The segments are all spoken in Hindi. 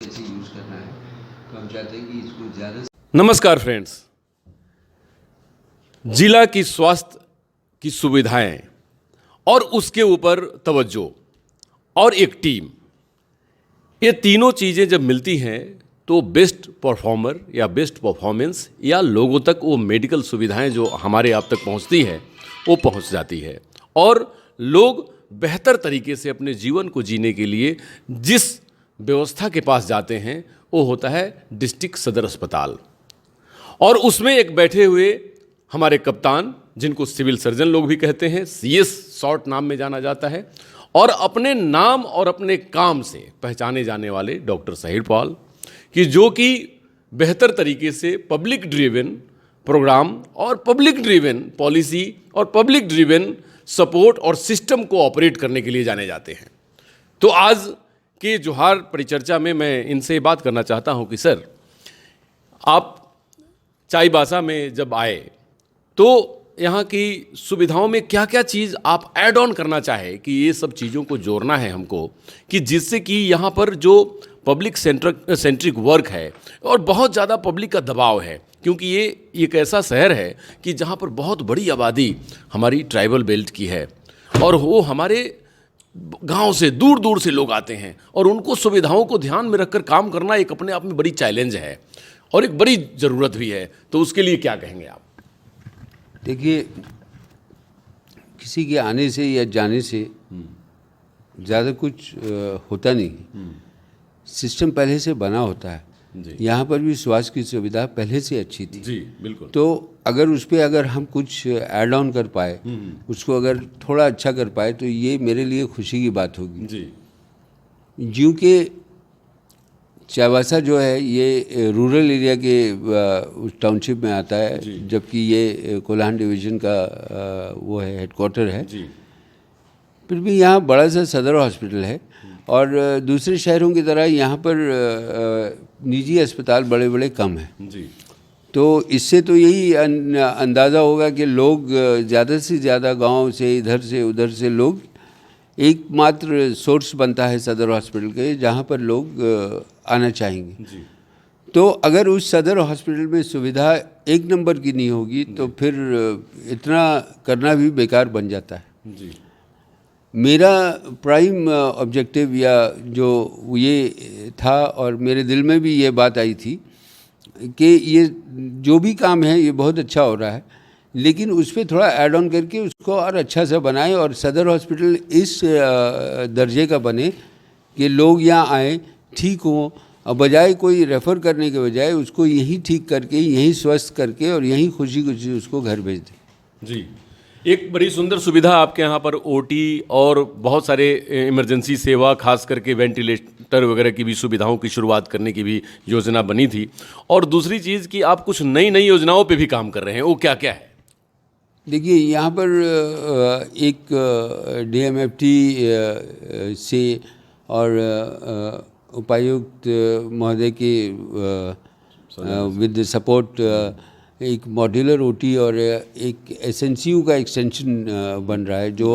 कैसे यूज़ करना है, तो हम चाहते हैं कि इसको ज़्यादा। नमस्कार फ्रेंड्स। जिला की स्वास्थ्य की सुविधाएं और उसके ऊपर तवज्जो और एक टीम, ये तीनों चीज़ें जब मिलती हैं तो बेस्ट परफॉर्मर या बेस्ट परफॉर्मेंस या लोगों तक वो मेडिकल सुविधाएं जो हमारे आप तक पहुंचती है वो पहुंच जाती है और लोग बेहतर तरीके से अपने जीवन को जीने के लिए जिस व्यवस्था के पास जाते हैं वो होता है डिस्ट्रिक्ट सदर अस्पताल। और उसमें एक बैठे हुए हमारे कप्तान, जिनको सिविल सर्जन लोग भी कहते हैं, सीएस शॉर्ट नाम में जाना जाता है, और अपने नाम और अपने काम से पहचाने जाने वाले डॉक्टर साहिल पॉल, कि जो कि बेहतर तरीके से पब्लिक ड्रिवन प्रोग्राम और पब्लिक ड्रिवन पॉलिसी और पब्लिक ड्रिवन सपोर्ट और सिस्टम को ऑपरेट करने के लिए जाने जाते हैं। तो आज के जोहार परिचर्चा में मैं इनसे बात करना चाहता हूं कि सर, आप चाईबासा में जब आए तो यहाँ की सुविधाओं में क्या क्या चीज़ आप ऐड ऑन करना चाहे कि ये सब चीज़ों को जोड़ना है हमको, कि जिससे कि यहाँ पर जो पब्लिक सेंट्रिक वर्क है और बहुत ज़्यादा पब्लिक का दबाव है, क्योंकि ये एक ऐसा शहर है कि जहाँ पर बहुत बड़ी आबादी हमारी ट्राइबल बेल्ट की है और वो हमारे गांव से दूर दूर से लोग आते हैं और उनको सुविधाओं को ध्यान में रखकर काम करना एक अपने आप में बड़ी चैलेंज है और एक बड़ी ज़रूरत भी है। तो उसके लिए क्या कहेंगे आप? देखिए, किसी के आने से या जाने से ज़्यादा कुछ होता नहीं। सिस्टम पहले से बना होता है। यहाँ पर भी स्वास्थ्य की सुविधा पहले से अच्छी थी। जी बिल्कुल। तो अगर उस पर अगर हम कुछ ऐड ऑन कर पाए, उसको अगर थोड़ा अच्छा कर पाए, तो ये मेरे लिए खुशी की बात होगी जी। ज्यों कि चाईबासा जो है ये रूरल एरिया के उस टाउनशिप में आता है, जबकि ये कोल्हान डिवीज़न का वो है, हेडक्वार्टर है। जी। फिर भी यहाँ बड़ा सा सदर हॉस्पिटल है और दूसरे शहरों की तरह यहाँ पर निजी अस्पताल बड़े बड़े कम हैं। जी। तो इससे तो यही अंदाज़ा होगा कि लोग ज़्यादा से ज़्यादा गांव से, इधर से उधर से लोग, एकमात्र सोर्स बनता है सदर हॉस्पिटल के, जहाँ पर लोग आना चाहेंगे। जी। तो अगर उस सदर हॉस्पिटल में सुविधा एक नंबर की नहीं होगी तो फिर इतना करना भी बेकार बन जाता है। जी। मेरा प्राइम ऑब्जेक्टिव या जो ये था, और मेरे दिल में भी ये बात आई थी कि ये जो भी काम है ये बहुत अच्छा हो रहा है, लेकिन उस पर थोड़ा ऐड ऑन करके उसको और अच्छा सा बनाएं और सदर हॉस्पिटल इस दर्जे का बने कि लोग यहाँ आएँ, ठीक हों, और बजाय कोई रेफ़र करने के बजाय उसको यहीं ठीक करके, यहीं स्वस्थ करके और यहीं खुशी खुशी उसको घर भेज दें। जी। एक बड़ी सुंदर सुविधा आपके यहाँ पर ओटी और बहुत सारे इमरजेंसी सेवा, खास करके वेंटिलेटर वगैरह की भी सुविधाओं की शुरुआत करने की भी योजना बनी थी। और दूसरी चीज़ कि आप कुछ नई नई योजनाओं पे भी काम कर रहे हैं, वो क्या क्या है? देखिए, यहाँ पर एक डीएमएफटी से और उपायुक्त महोदय के विद सपोर्ट एक मॉड्यूलर ओटी और एक एसएनसीयू का एक्सटेंशन बन रहा है, जो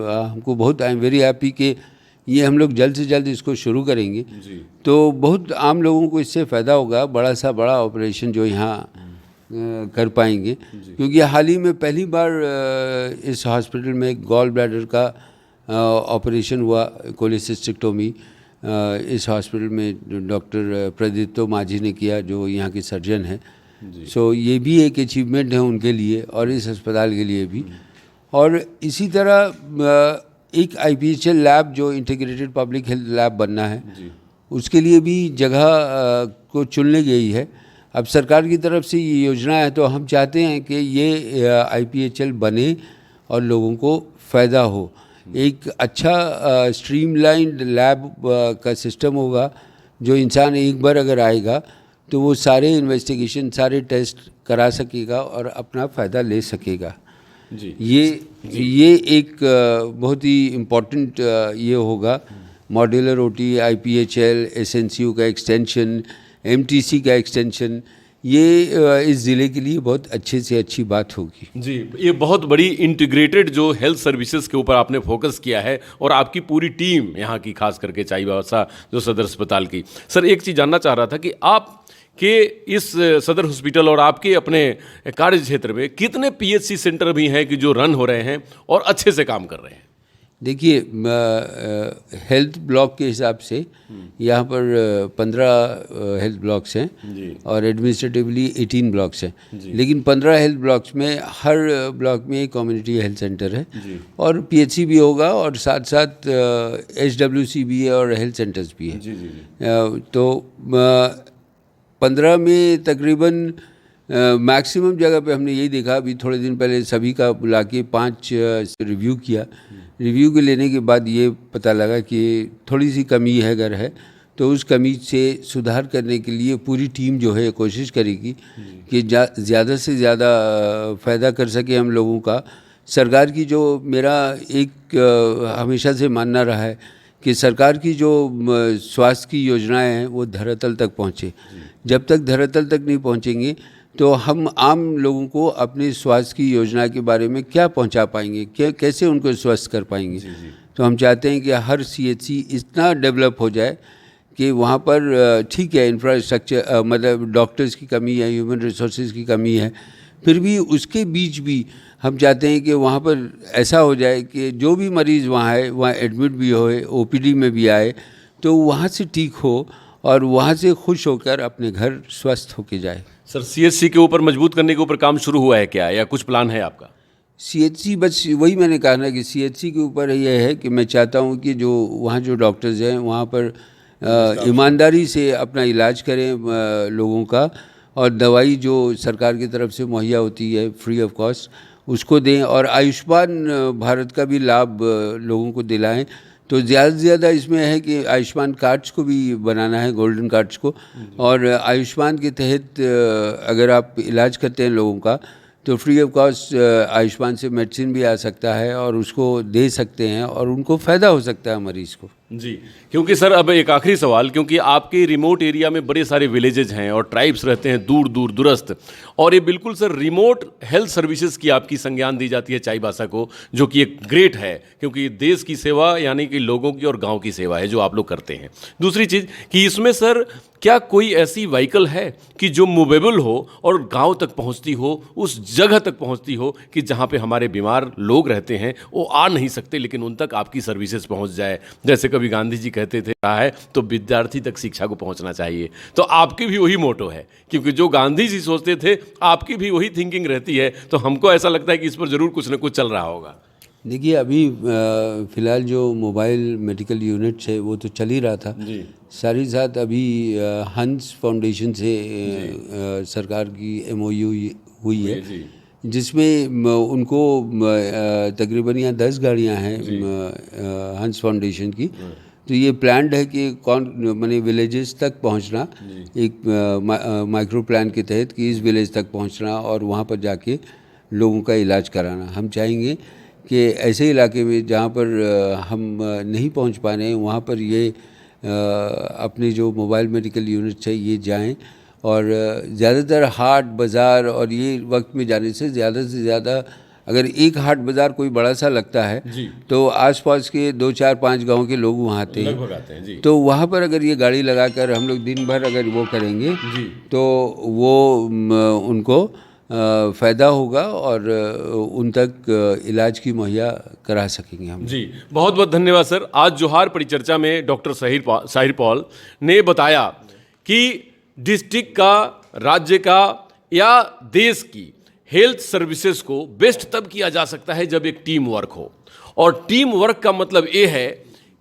हमको बहुत, आई एम वेरी हैप्पी कि ये हम लोग जल्द से जल्द इसको शुरू करेंगे। जी। तो बहुत आम लोगों को इससे फ़ायदा होगा, बड़ा सा बड़ा ऑपरेशन जो यहाँ कर पाएंगे, क्योंकि हाल ही में पहली बार इस हॉस्पिटल में गॉल ब्लैडर का ऑपरेशन हुआ, कोलेसिस्टेक्टोमी, इस हॉस्पिटल में डॉक्टर प्रदीप्तो माझी ने किया, जो यहाँ के सर्जन हैं। सो ये भी एक अचीवमेंट है उनके लिए और इस अस्पताल के लिए भी। और इसी तरह एक आईपीएचएल लैब, जो इंटीग्रेटेड पब्लिक हेल्थ लैब बनना है, उसके लिए भी जगह को चुनने गई है। अब सरकार की तरफ से ये योजना है, तो हम चाहते हैं कि ये आईपीएचएल बने और लोगों को फ़ायदा हो। एक अच्छा स्ट्रीमलाइंड लैब का सिस्टम होगा, जो इंसान एक बार अगर आएगा तो वो सारे इन्वेस्टिगेशन, सारे टेस्ट करा सकेगा और अपना फ़ायदा ले सकेगा। जी। ये एक बहुत ही इम्पोर्टेंट ये होगा। मॉड्यूलर ओटी, आईपीएचएल, एसएनसीयू का एक्सटेंशन, एमटीसी का एक्सटेंशन, ये इस ज़िले के लिए बहुत अच्छे से अच्छी बात होगी। जी, ये बहुत बड़ी इंटीग्रेटेड जो हेल्थ सर्विसेज के ऊपर आपने फोकस किया है और आपकी पूरी टीम यहाँ की, खास करके चाईबासा जो सदर अस्पताल की। सर, एक चीज़ जानना चाह रहा था कि आप के इस सदर हॉस्पिटल और आपके अपने कार्य क्षेत्र में कितने पीएचसी सेंटर भी हैं कि जो रन हो रहे हैं और अच्छे से काम कर रहे हैं? देखिए, हेल्थ ब्लॉक के हिसाब से यहाँ पर 15 हेल्थ ब्लॉक्स हैं और एडमिनिस्ट्रेटिवली 18 ब्लॉक्स हैं, लेकिन 15 हेल्थ ब्लॉक्स में हर ब्लॉक में एक कम्युनिटी हेल्थ सेंटर है और पीएचसी भी होगा और साथ साथ एचडब्ल्यूसी भी है और हेल्थ सेंटर्स भी है। तो 15 में तकरीबन मैक्सिमम जगह पे हमने यही देखा। अभी थोड़े दिन पहले सभी का बुला के 5 रिव्यू किया। रिव्यू के लेने के बाद ये पता लगा कि थोड़ी सी कमी है अगर है तो उस कमी से सुधार करने के लिए पूरी टीम जो है कोशिश करेगी कि ज़्यादा से ज़्यादा फ़ायदा कर सके हम लोगों का। सरकार की जो मेरा एक हमेशा से मानना रहा है कि सरकार की जो स्वास्थ्य की योजनाएं हैं वो धरातल तक पहुँचे। जब तक धरातल तक नहीं पहुँचेंगे तो हम आम लोगों को अपने स्वास्थ्य की योजना के बारे में क्या पहुंचा पाएंगे, कैसे उनको स्वस्थ कर पाएंगे। तो हम चाहते हैं कि हर सीएचसी इतना डेवलप हो जाए कि वहाँ पर ठीक है इंफ्रास्ट्रक्चर, मतलब डॉक्टर्स की कमी है, ह्यूमन रिसोर्सेज की कमी है, फिर भी उसके बीच भी हम चाहते हैं कि वहाँ पर ऐसा हो जाए कि जो भी मरीज़ वहाँ है वहाँ एडमिट भी होए, ओपीडी में भी आए तो वहाँ से ठीक हो और वहाँ से खुश होकर अपने घर स्वस्थ होके जाए। सर, सीएचसी के ऊपर मजबूत करने के ऊपर काम शुरू हुआ है क्या, या कुछ प्लान है आपका? सीएचसी बस वही मैंने कहा ना कि सीएचसी के ऊपर यह है कि मैं चाहता हूँ कि जो वहाँ जो डॉक्टर्स हैं वहाँ पर ईमानदारी से अपना इलाज करें लोगों का, और दवाई जो सरकार की तरफ से मुहैया होती है फ्री ऑफ कॉस्ट उसको दें, और आयुष्मान भारत का भी लाभ लोगों को दिलाएं। तो ज़्यादा से ज़्यादा इसमें है कि आयुष्मान कार्ड्स को भी बनाना है, गोल्डन कार्ड्स को, और आयुष्मान के तहत अगर आप इलाज करते हैं लोगों का तो फ्री ऑफ कॉस्ट आयुष्मान से मेडिसिन भी आ सकता है और उसको दे सकते हैं और उनको फ़ायदा हो सकता है मरीज़ को। जी, क्योंकि सर अब एक आखिरी सवाल, क्योंकि आपके रिमोट एरिया में बड़े सारे विलेजेज हैं और ट्राइब्स रहते हैं दूर दूर दूरस्थ, और ये बिल्कुल सर रिमोट हेल्थ सर्विसेज की आपकी संज्ञान दी जाती है चाईबासा को, जो कि एक ग्रेट है, क्योंकि ये देश की सेवा यानी कि लोगों की और गांव की सेवा है जो आप लोग करते हैं। दूसरी चीज़ कि इसमें सर क्या कोई ऐसी व्हीकल है कि जो मूवेबल हो और गांव तक पहुंचती हो, उस जगह तक पहुंचती हो कि जहां पे हमारे बीमार लोग रहते हैं वो आ नहीं सकते, लेकिन उन तक आपकी सर्विसेज पहुंच जाए। जैसे कभी गांधी जी कहते थे रहा है तो विद्यार्थी तक शिक्षा को पहुंचना चाहिए, तो आपकी भी वही मोटो है, क्योंकि जो गांधी जी सोचते थे आपकी भी वही थिंकिंग रहती है। तो हमको ऐसा लगता है कि इस पर ज़रूर कुछ ना कुछ चल रहा होगा। देखिए, अभी फ़िलहाल जो मोबाइल मेडिकल यूनिट्स है वो तो चल ही रहा था जी। साथ ही साथ अभी हंस फाउंडेशन से सरकार की MOU हुई है जिसमें उनको तकरीबन यहाँ 10 गाड़ियाँ हैं हंस फाउंडेशन की। तो ये प्लान्ड है कि माने विलेजेस तक पहुँचना, एक माइक्रो प्लान के तहत कि इस विलेज तक पहुँचना और वहाँ पर जाके लोगों का इलाज कराना। हम चाहेंगे कि ऐसे इलाके में जहाँ पर हम नहीं पहुँच पा रहे हैं वहाँ पर ये अपने जो मोबाइल मेडिकल यूनिट्स है ये जाएं, और ज़्यादातर हाट बाज़ार और ये वक्त में जाने से ज़्यादा अगर एक हाट बाज़ार कोई बड़ा सा लगता है तो आसपास के 2, 4, 5 गांव के लोग वहाँ आते हैं जी। तो वहाँ पर अगर ये गाड़ी लगाकर हम लोग दिन भर अगर वो करेंगे तो वो उनको फ़ायदा होगा और उन तक इलाज की मुहैया करा सकेंगे हम जी। बहुत बहुत धन्यवाद सर। आज जोहार परिचर्चा में डॉक्टर साहिर पॉल ने बताया कि डिस्ट्रिक्ट का, राज्य का या देश की हेल्थ सर्विसेज को बेस्ट तब किया जा सकता है जब एक टीम वर्क हो, और टीम वर्क का मतलब ये है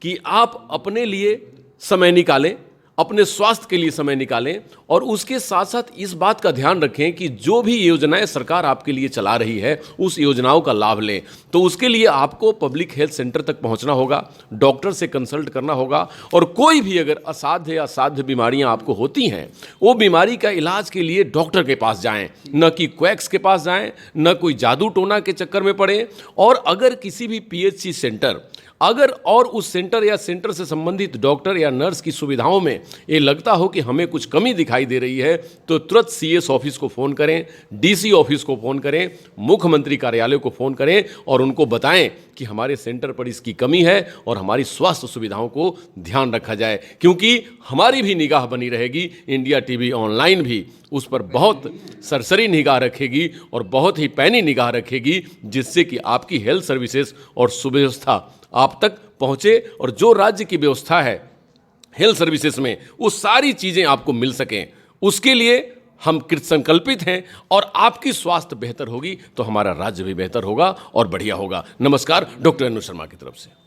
कि आप अपने लिए समय निकालें, अपने स्वास्थ्य के लिए समय निकालें, और उसके साथ साथ इस बात का ध्यान रखें कि जो भी योजनाएं सरकार आपके लिए चला रही है उस योजनाओं का लाभ लें। तो उसके लिए आपको पब्लिक हेल्थ सेंटर तक पहुंचना होगा, डॉक्टर से कंसल्ट करना होगा, और कोई भी अगर असाध्य या साध्य बीमारियां आपको होती हैं वो बीमारी का इलाज के लिए डॉक्टर के पास जाएं, न कि क्वैक्स के पास जाएं, न कोई जादू टोना के चक्कर में पड़े। और अगर किसी भी PHC सेंटर अगर और उस सेंटर या सेंटर से संबंधित डॉक्टर या नर्स की सुविधाओं में ये लगता हो कि हमें कुछ कमी दिखाई दे रही है, तो तुरंत सीएस ऑफिस को फ़ोन करें, डीसी ऑफिस को फ़ोन करें, मुख्यमंत्री कार्यालय को फ़ोन करें और उनको बताएं कि हमारे सेंटर पर इसकी कमी है और हमारी स्वास्थ्य सुविधाओं को ध्यान रखा जाए, क्योंकि हमारी भी निगाह बनी रहेगी। इंडिया टीवी ऑनलाइन भी उस पर बहुत सरसरी निगाह रखेगी और बहुत ही पैनी निगाह रखेगी, जिससे कि आपकी हेल्थ सर्विसेज और सुव्यवस्था आप तक पहुंचे और जो राज्य की व्यवस्था है हेल्थ सर्विसेज में वो सारी चीज़ें आपको मिल सकें। उसके लिए हम कृत संकल्पित हैं और आपकी स्वास्थ्य बेहतर होगी तो हमारा राज्य भी बेहतर होगा और बढ़िया होगा। नमस्कार, डॉक्टर अनु शर्मा की तरफ से।